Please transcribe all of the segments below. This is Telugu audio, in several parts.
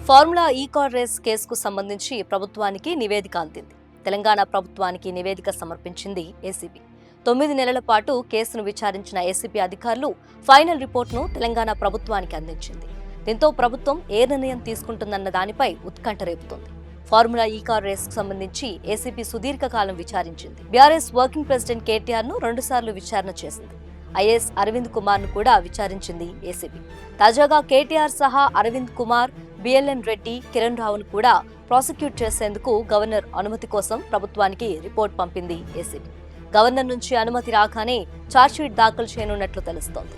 ఫార్ములా ఈ-కార్ రేస్ కేసుకు సంబంధించి ప్రభుత్వానికి నివేదిక అందింది. తెలంగాణ ప్రభుత్వానికి నివేదిక సమర్పించింది ఏసీబీ. 9 నెలల పాటు కేసును విచారించిన ఏసీబీ అధికారులు ఫైనల్ రిపోర్టును తెలంగాణ ప్రభుత్వానికి అందించింది. దీంతో ప్రభుత్వం ఏ నిర్ణయం తీసుకుంటుందన్న దానిపై ఉత్కంఠ రేపుతోంది. ఫార్ములా ఈ-కార్ రేస్ కు సంబంధించి ఏసీబీ సుదీర్ఘకాలం విచారించింది. బీఆర్ఎస్ వర్కింగ్ ప్రెసిడెంట్ కేటీఆర్ ను 2 సార్లు విచారణ చేసింది. ఐఏఎస్ అరవింద్ కుమార్ ను కూడా విచారించింది ఏసీబీ. తాజాగా కేటీఆర్ సహా అరవింద్ కుమార్, బిఎల్ఎన్ రెడ్డి, కిరణ్ రావును కూడా ప్రాసిక్యూట్ చేసేందుకు గవర్నర్ అనుమతి కోసం ప్రభుత్వానికి రిపోర్ట్ పంపింది ఏసీబీ. గవర్నర్ నుంచి అనుమతి రాగానే ఛార్జ్షీట్ దాఖలు చేయనున్నట్లు తెలుస్తోంది.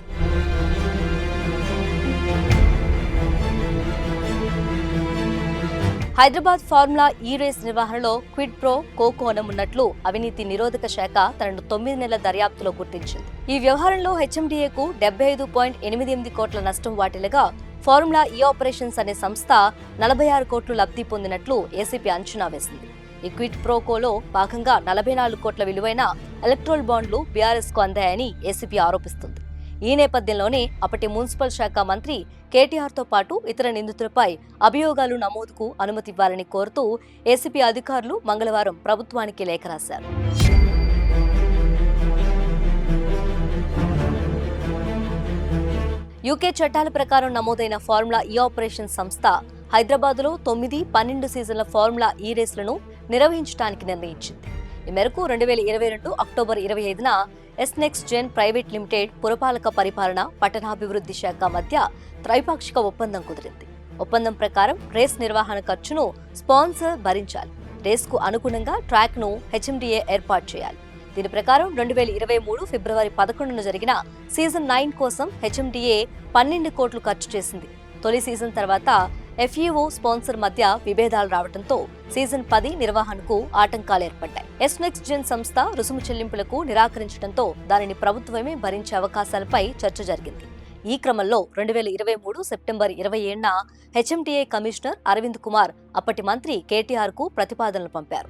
హైదరాబాద్ ఫార్ములా ఈ రేస్ నిర్వహణలో క్విడ్ ప్రో కో కోణం ఉన్నట్లు అవినీతి నిరోధక శాఖ తనను 9 నెలల దర్యాప్తులో గుర్తించింది. ఈ వ్యవహారంలో హెచ్ఎండీఏకు 75.88 కోట్ల నష్టం వాటిల్లగా ఫార్ములా ఈ ఆపరేషన్స్ అనే సంస్థ 46 కోట్లు లబ్ధి పొందినట్లు ఏసీబీ అంచనా వేసింది. ఈ క్విడ్ ప్రో కోలో భాగంగా 44 కోట్ల విలువైన ఎలక్ట్రోల్ బాండ్లు బీఆర్ఎస్ కు అందాయని ఏసీబీ ఆరోపిస్తుంది. ఈ నేపథ్యంలోనే అప్పటి మున్సిపల్ శాఖ మంత్రి కేటీఆర్తో పాటు ఇతర నిందితులపై అభియోగాలు నమోదుకు అనుమతి ఇవ్వాలని కోరుతూ ఏసీబీ అధికారులు మంగళవారం ప్రభుత్వానికి లేఖ రాశారు. యూకే చట్టాల ప్రకారం నమోదైన ఫార్ములా ఈ ఆపరేషన్ సంస్థ హైదరాబాద్లో 9, 12 సీజన్ల ఫార్ములా ఈ రేసులను నిర్వహించడానికి నిర్ణయించింది. ఈ మేరకు 2022 అక్టోబర్ 25న ఎస్నెక్స్ట్ జెన్ ప్రైవేట్ లిమిటెడ్ పురపాలక పరిపాలన, పట్టణాభివృద్ధి శాఖ మధ్య త్రైపాక్షిక ఒప్పందం కుదిరింది. ఒప్పందం ప్రకారం రేస్ నిర్వహణ ఖర్చును స్పాన్సర్ భరించాలి. రేస్కు అనుగుణంగా ట్రాక్ను హెచ్ఎండీఏ ఏర్పాటు చేయాలి. దీని ప్రకారం 2023 ఫిబ్రవరి 11న జరిగిన సీజన్ 9 కోసం హెచ్ఎండీఏ 12 కోట్లు ఖర్చు చేసింది. తొలి సీజన్ తర్వాత ఎఫ్ఈఓ స్పాన్సర్ మధ్య విభేదాలు రావడంతో సీజన్ 10 నిర్వహణకు ఆటంకాలు ఏర్పడ్డాయి. ఎస్నెక్స్ట్ జెన్ సంస్థ రుసుము చెల్లింపులకు నిరాకరించడంతో దానిని ప్రభుత్వమే భరించే అవకాశాలపై చర్చ జరిగింది. ఈ క్రమంలో 2023 సెప్టెంబర్ 27న హెచ్ఎండీఏ కమిషనర్ అరవింద్ కుమార్ అప్పటి మంత్రి కేటీఆర్ కు ప్రతిపాదనలు పంపారు.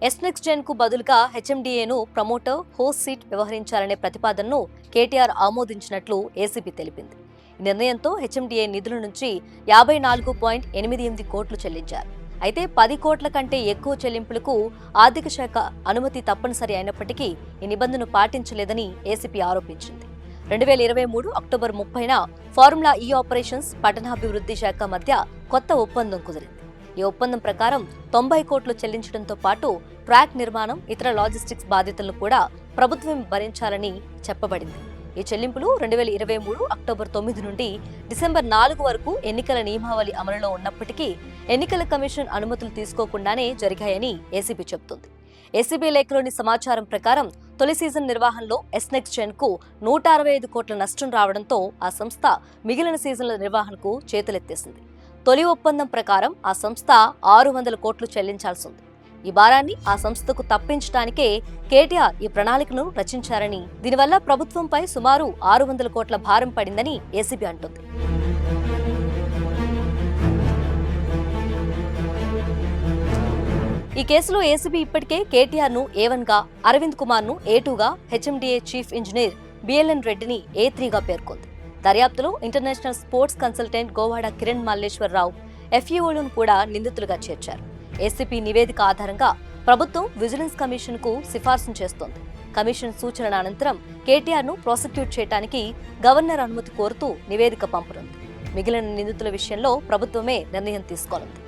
ఎస్నెక్స్ట్ జెన్ కు బదులుగా హెచ్ఎండీఏను ప్రమోటర్, హోస్ట్ సీట్ వ్యవహరించాలనే ప్రతిపాదనను కేటీఆర్ ఆమోదించినట్లు ఏసీబీ తెలిపింది. ఈ నిర్ణయంతో హెచ్ఎండీఏ నిధుల నుంచి 54.88 కోట్లు చెల్లించారు. అయితే 10 కోట్ల కంటే ఎక్కువ చెల్లింపులకు ఆర్థిక శాఖ అనుమతి తప్పనిసరి అయినప్పటికీ ఈ నిబంధనను పాటించలేదని ఏసీబీ ఆరోపించింది. 2023 అక్టోబర్ 30న ఫార్ములా ఈ ఆపరేషన్స్, పట్టణాభివృద్ధి శాఖ మధ్య కొత్త ఒప్పందం కుదిరింది. ఈ ఒప్పందం ప్రకారం 90 కోట్లు చెల్లించడంతో పాటు ట్రాక్ నిర్మాణం, ఇతర లాజిస్టిక్స్ బాధ్యతలను కూడా ప్రభుత్వం భరించాలని చెప్పబడింది. ఈ చెల్లింపులు 2023 అక్టోబర్ 9 నుండి డిసెంబర్ 4 వరకు ఎన్నికల నియమావళి అమలులో ఉన్నప్పటికీ ఎన్నికల కమిషన్ అనుమతులు తీసుకోకుండానే జరిగాయని ఏసీబీ చెబుతోంది. ఏసీబీ లేఖలోని సమాచారం ప్రకారం తొలి సీజన్ నిర్వహణలో ఎస్నెక్స్ట్ జెన్ కు 165 కోట్ల నష్టం రావడంతో ఆ సంస్థ మిగిలిన సీజన్ల నిర్వహణకు చేతులెత్తేసింది. తొలి ఒప్పందం ప్రకారం ఆ సంస్థ 600 కోట్లు చెల్లించాల్సి ఉంది. ఈ భారాన్ని ఆ సంస్థకు తప్పించడానికే కేటీఆర్ ఈ ప్రణాళికను రచించారని, దీనివల్ల ప్రభుత్వంపై సుమారు 600 కోట్ల భారం పడిందని ఏసీబీ అంటుంది. ఈ కేసులో ఏసీబీ ఇప్పటికే కేటీఆర్ ను A1 గా, అరవింద్ కుమార్ ను A2 గా, హెచ్ఎండీఏ చీఫ్ ఇంజనీర్ బిఎల్ఎన్ రెడ్డిని A3 గా పేర్కొంది. దర్యాప్తులో international sports consultant Govada Kiran Malleswararao, ఎఫ్ఈఓలను కూడా నిందితులుగా చేర్చారు. ఏసీబీ నివేదిక ఆధారంగా ప్రభుత్వం విజిలెన్స్ కమిషన్ కు సిఫార్సు చేస్తోంది. కమిషన్ సూచనల అనంతరం కేటీఆర్ ను ప్రాసిక్యూట్ చేయడానికి గవర్నర్ అనుమతి కోరుతూ నివేదిక పంపనుంది. మిగిలిన నిందితుల విషయంలో ప్రభుత్వమే నిర్ణయం తీసుకోనుంది.